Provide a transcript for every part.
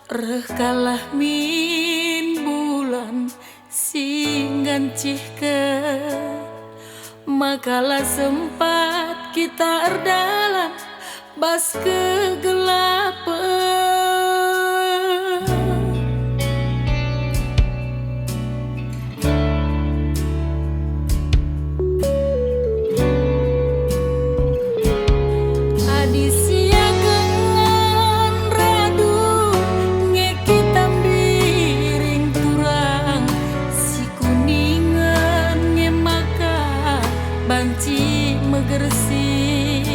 Rekalah min bulan singgan cihke, makalah sempat kita erdalan bas kegelapan. Banci megersi,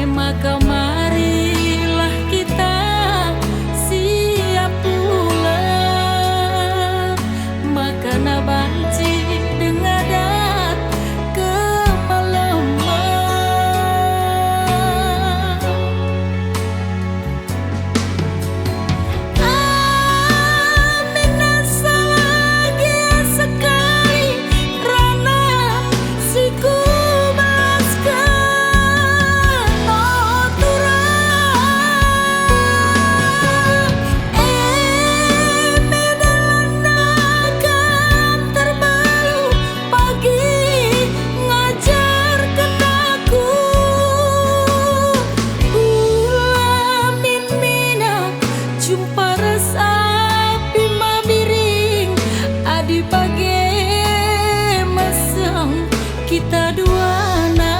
maka marilah kita siap pula, maka na banci dengadat ke malaman. Amin lagi sekali rana siku kita dua na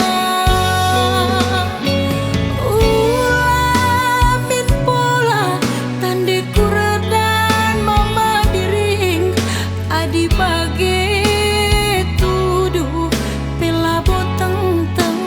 ulamin pola tande kuradan mama diring adi bage tuduh pela boteng teng.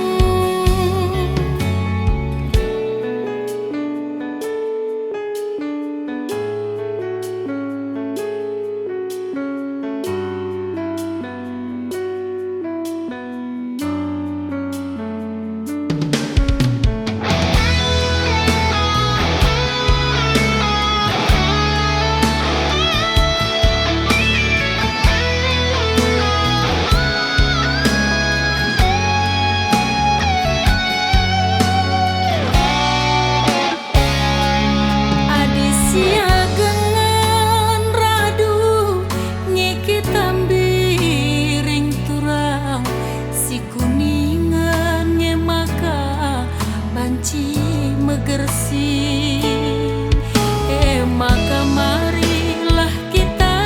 Megersi, maka marilah kita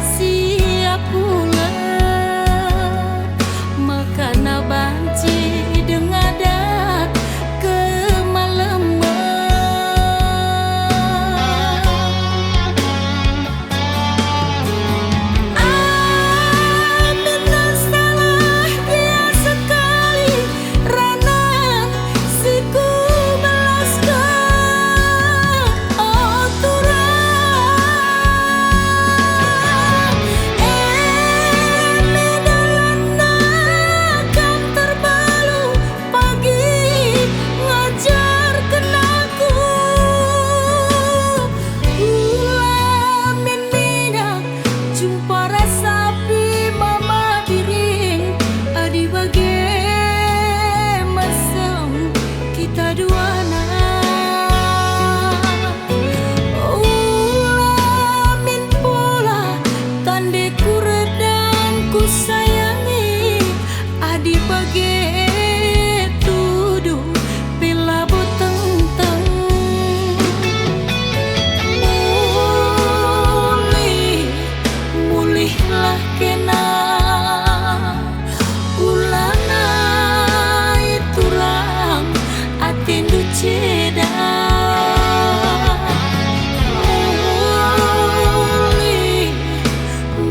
siap pula, maka na banci dengadat ke malaman. Amin salah dia sekali rana siku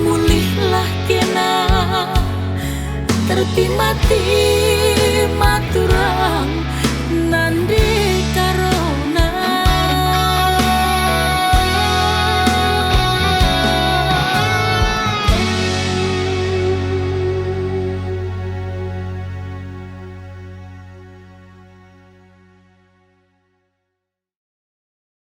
mulihlah kena terti mati.